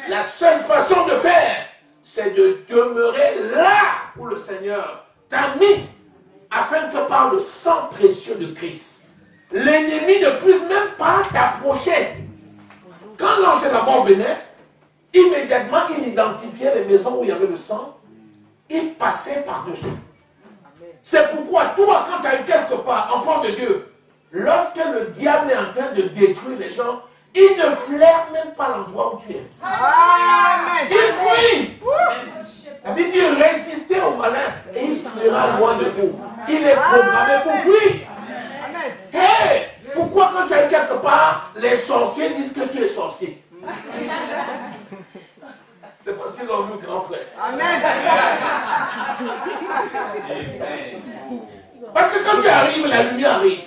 La seule façon de faire, c'est de demeurer là où le Seigneur t'a mis, afin que par le sang précieux de Christ, l'ennemi ne puisse même pas t'approcher. Quand l'ange de la mort venait, immédiatement il identifiait les maisons où il y avait le sang, il passait par-dessus. C'est pourquoi toi, quand tu es quelque part, enfant de Dieu, lorsque le diable est en train de détruire les gens, il ne flaire même pas l'endroit où tu es. Amen. Il fuit. La Bible dit résister au malin et il fuira loin de vous. Il est programmé pour fuir. Hey, pourquoi quand tu es quelque part, les sorciers disent que tu es sorcier? C'est parce qu'ils ont vu grand frère. Amen. Parce que quand tu arrives, la lumière arrive.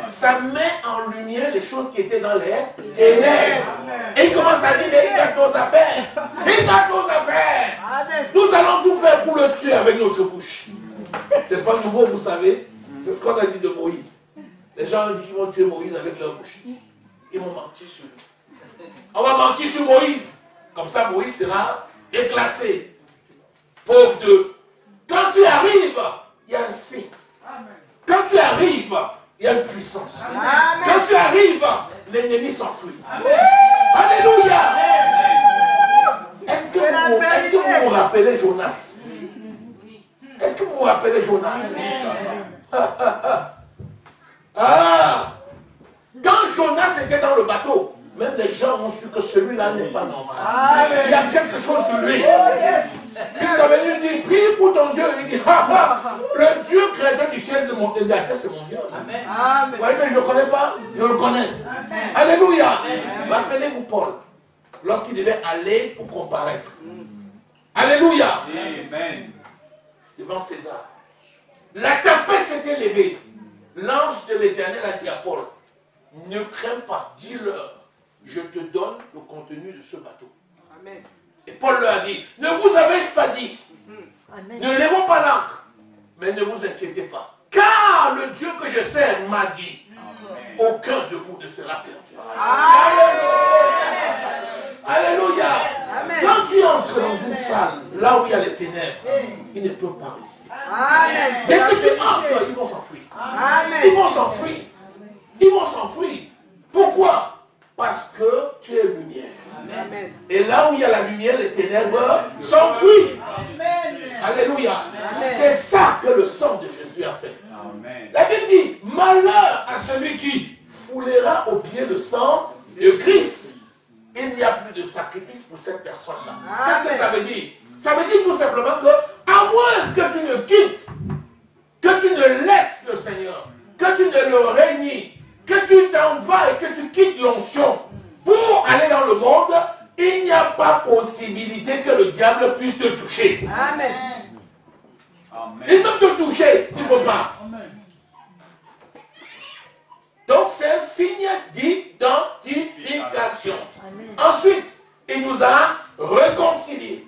Ça met en lumière les choses qui étaient dans les ténèbres. Et il commence à dire, il garde nos affaires. Il garde nos affaires. Nous allons tout faire pour le tuer avec notre bouche. C'est pas nouveau, vous savez. C'est ce qu'on a dit de Moïse. Les gens ont dit qu'ils vont tuer Moïse avec leur bouche. Ils vont mentir sur lui. On va mentir sur Moïse. Comme ça, Moïse sera déclassé. Pauvre d'eux. Quand tu arrives, il y a un signe. Quand tu arrives, il y a une puissance. Amen. Quand tu arrives, l'ennemi s'enfuit. Alléluia. Est-ce que vous vous rappelez Jonas? Est-ce que vous vous rappelez Jonas? Ah! Quand Jonas était dans le bateau, même les gens ont su que celui-là n'est pas normal. Amen. Il y a quelque chose sur lui. Puisqu'on va lui dire, prie pour ton Dieu. Il dit, le Dieu créateur du ciel de la terre, c'est mon Dieu. Amen. Vous voyez que je ne le connais pas? Je le connais. Alléluia. Rappelez-vous Paul, lorsqu'il devait aller pour comparaître. Alléluia. Amen. Devant César. La tempête s'était levée. L'ange de l'Éternel a dit à Paul, ne crains pas, dis-leur, je te donne le contenu de ce bateau. Amen. Et Paul leur a dit, ne vous avais-je pas dit, Amen. ne lèvons pas l'ancre, mais ne vous inquiétez pas. Car le Dieu que je sers m'a dit, aucun de vous ne sera perdu. Alléluia. Amen. Quand tu entres dans une salle, là où il y a les ténèbres, ils ne peuvent pas résister. Amen. Dès que tu entres, ils vont s'enfuir. Amen. Ils vont s'enfuir. Ils vont s'enfuir. Pourquoi? Parce que tu es lumière. Amen. Et là où il y a la lumière, les ténèbres s'enfuient. Alléluia. C'est ça que le sang de Jésus a fait. Amen. La Bible dit, malheur à celui qui foulera au pied le sang de Christ. Il n'y a plus de sacrifice pour cette personne-là. Qu'est-ce que ça veut dire? Ça veut dire tout simplement que, à moins que tu ne quittes, que tu ne laisses le Seigneur, que tu ne le régnes, que tu t'en vas et que tu quittes l'onction pour aller dans le monde, il n'y a pas possibilité que le diable puisse te toucher. Amen. Il peut te toucher, il ne peut pas. Donc c'est un signe d'identification. Ensuite, il nous a réconciliés.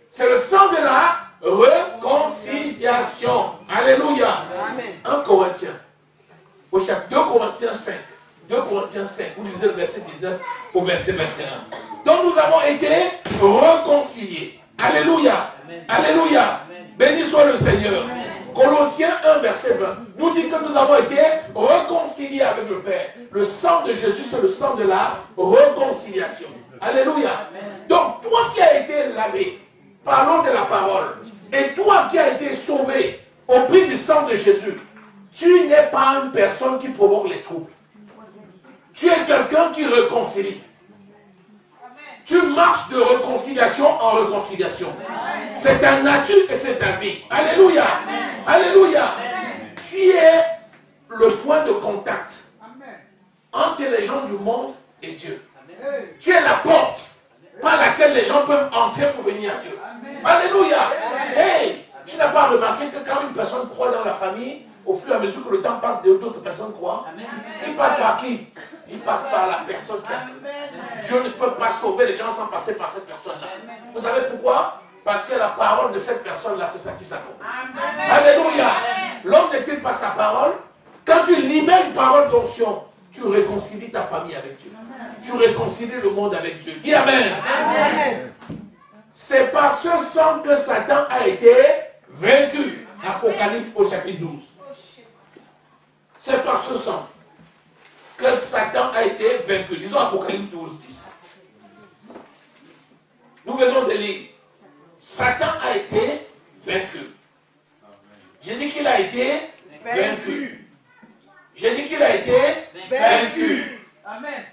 C'est le sang de la réconciliation. Alléluia. Amen. 1 Corinthiens, au chapitre 2 Corinthiens 5. 2 Corinthiens 5, vous lisez le verset 19 au verset 21. Donc nous avons été réconciliés. Alléluia. Alléluia. Béni soit le Seigneur. Colossiens 1, verset 20, nous dit que nous avons été réconciliés avec le Père. Le sang de Jésus, c'est le sang de la réconciliation. Alléluia. Donc, toi qui as été lavé, parlons de la parole, et toi qui as été sauvé au prix du sang de Jésus, tu n'es pas une personne qui provoque les troubles. Tu es quelqu'un qui réconcilie. Tu marches de réconciliation en réconciliation. C'est ta nature et c'est ta vie. Alléluia. Alléluia. Tu es le point de contact entre les gens du monde et Dieu. Tu es la porte par laquelle les gens peuvent entrer pour venir à Dieu. Alléluia. Hey, tu n'as pas remarqué que quand une personne croit dans la famille, au fur et à mesure que le temps passe, d'autres personnes croient. Il passe par qui? Il passe par la personne qui a cru. Dieu ne peut pas sauver les gens sans passer par cette personne-là. Vous savez pourquoi? Parce que la parole de cette personne-là, c'est ça qui s'accomplit. Alléluia. L'homme n'est-il pas sa parole? Quand tu libères une parole d'onction, tu réconcilies ta famille avec Dieu. Tu réconcilies le monde avec Dieu. Dis Amen. Amen. C'est par ce sang que Satan a été vaincu. Apocalypse au chapitre 12. C'est par ce sang que Satan a été vaincu. Disons Apocalypse 12, 10. Nous venons de lire. Satan a été vaincu. J'ai dit qu'il a été vaincu. J'ai dit qu'il a été vaincu.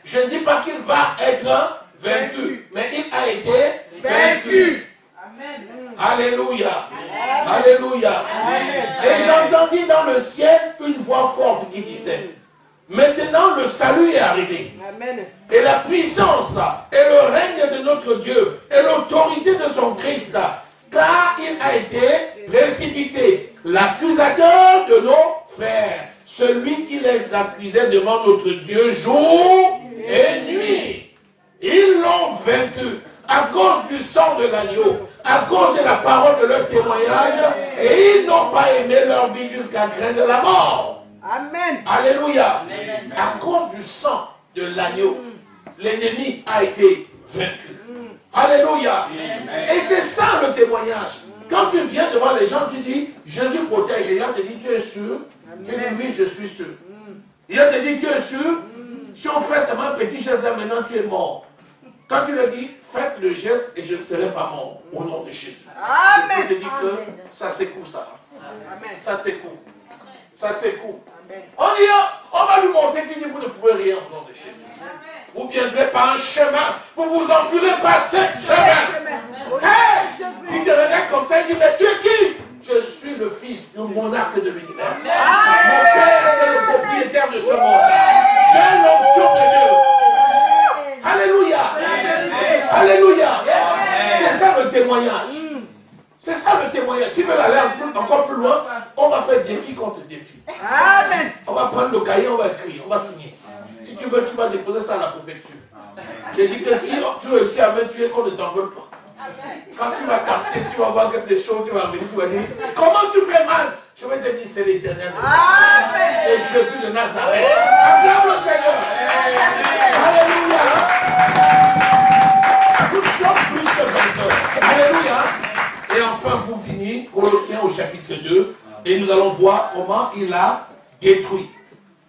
Je ne dis pas qu'il va être vaincu, mais il a été vaincu. Alléluia. Alléluia. Et j'entendis dans le ciel une voix forte qui disait, maintenant le salut est arrivé. Amen. Et la puissance et le règne de notre Dieu et l'autorité de son Christ, car il a été précipité, l'accusateur de nos frères, celui qui les accusait devant notre Dieu jour et nuit. Ils l'ont vaincu à cause du sang de l'agneau, à cause de la parole de leur témoignage, et ils n'ont pas aimé leur vie jusqu'à craindre la mort. Amen. Alléluia. À cause du sang de l'agneau, l'ennemi a été vaincu. Alléluia. Et c'est ça le témoignage. Quand tu viens devant les gens, tu dis, Jésus protège. Et les gens te disent, tu es sûr? Tu dis, oui, je suis sûr. Il te dit, tu es sûr? Si on fait seulement un petit geste là, maintenant tu es mort. Quand tu le dis, faites le geste et je ne serai pas mort. Au nom de Jésus. Amen. Je te dis que ça secoue ça. Amen. Ça secoue. Ça secoue. Amen. On va lui montrer, tu dis, vous ne pouvez rien au nom de Jésus. Vous viendrez par un chemin, vous vous enfuirez par ce chemin. Hey! Il te regarde comme ça, il dit, mais tu es qui? Je suis le fils du monarque de l'univers. Mon Père, c'est le propriétaire de ce monde. J'ai l'onction de Dieu. Alléluia. Alléluia. C'est ça le témoignage. C'est ça le témoignage. Si vous voulez aller encore plus loin, on va faire défi contre défi. Amen. On va prendre le cahier, on va écrire, on va signer. Si tu veux, tu vas déposer ça à la préfecture. J'ai dit que si tu réussis à me tuer, qu'on ne t'en veut pas. Quand tu vas capter, tu vas voir que c'est chaud, tu vas venir, tu vas dire, comment tu fais mal? Je vais te dire, c'est l'Éternel. C'est Jésus de Nazareth. Acclame le Seigneur. Alléluia. Nous sommes plus que vainqueurs. Alléluia. Et enfin, pour finir, Colossiens au chapitre 2, et nous allons voir comment il a détruit.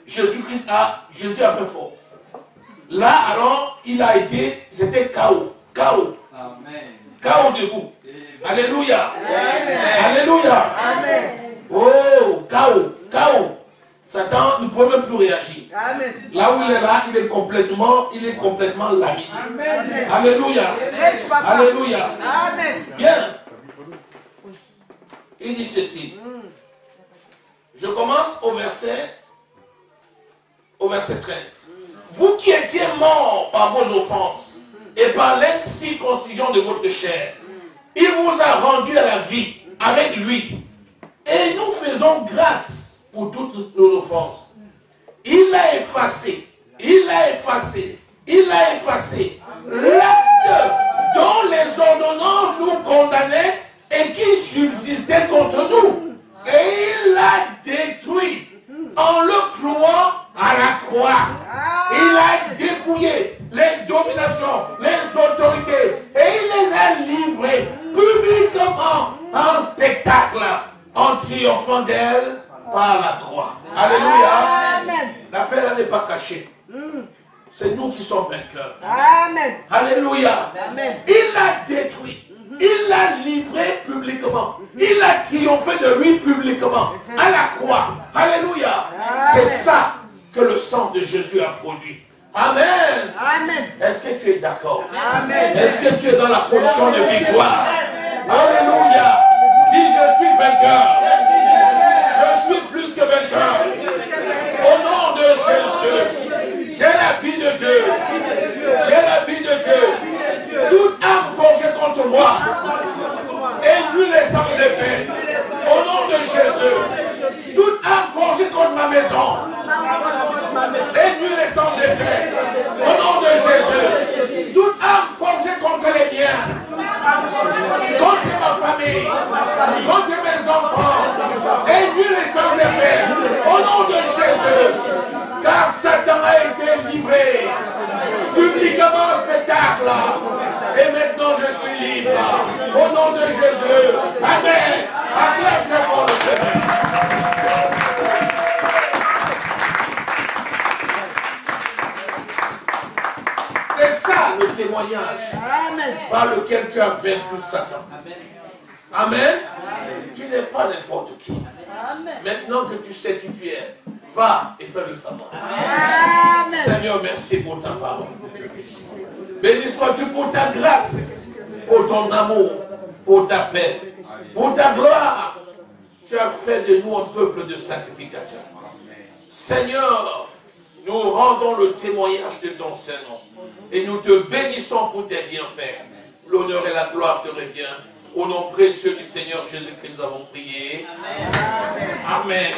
Jésus a fait fort. Là, alors, il a été, c'était chaos. Chaos. Amen. Chaos debout. Alléluia. Amen. Alléluia. Amen. Oh, chaos. Chaos. Satan ne pouvait même plus réagir. Amen. Là où il est là, il est complètement laminé. Amen. Alléluia. Riche papa. Alléluia. Amen. Bien. Il dit ceci. Je commence au verset 13. Vous qui étiez morts par vos offenses et par l'incirconcision de votre chair, il vous a rendu à la vie avec lui. Et nous faisons grâce pour toutes nos offenses. Il a effacé l'acte dont les ordonnances nous condamnaient et qui subsistait contre nous. Et il l'a détruit en le clouant à la croix. Il a dépouillé les dominations, les autorités, et il les a livrées publiquement en spectacle, en triomphant d'elle par la croix. Alléluia. Amen. L'affaire n'est pas cachée. C'est nous qui sommes vainqueurs. Amen. Alléluia. Amen. Il l'a détruit. Il l'a livré publiquement. Il a triomphé de lui publiquement. À la croix. Alléluia. C'est ça que le sang de Jésus a produit. Amen. Amen. Est-ce que tu es d'accord? Amen. Est-ce que tu es dans la position de victoire? Alléluia. Dis, je suis vainqueur. Je suis plus que vainqueur. Au nom de Jésus, j'ai la vie de Dieu. J'ai la vie de Dieu. Toute âme forgée contre moi est nulle et sans effet. Au nom de Jésus, toute âme forgée contre ma maison est nulle et sans effet. Au nom de Jésus, toute âme forgée contre les miens, contre ma famille, contre mes enfants, est nulle et sans effet. Au nom de Jésus, car Satan a été livré publiquement au spectacle. Et maintenant je suis libre. Au nom de Jésus. Amen. Acclame très fort le Seigneur. C'est ça le témoignage par lequel tu as vaincu Satan. Amen. Tu n'es pas n'importe qui. Maintenant que tu sais qui tu es, va et fais le savoir. Seigneur, merci pour ta parole. Béni sois-tu pour ta grâce, pour ton amour, pour ta paix, pour ta gloire. Tu as fait de nous un peuple de sacrificateurs. Seigneur, nous rendons le témoignage de ton Saint-Nom et nous te bénissons pour tes bienfaits. L'honneur et la gloire te revient. Au nom précieux du Seigneur Jésus-Christ, nous avons prié. Amen. Amen.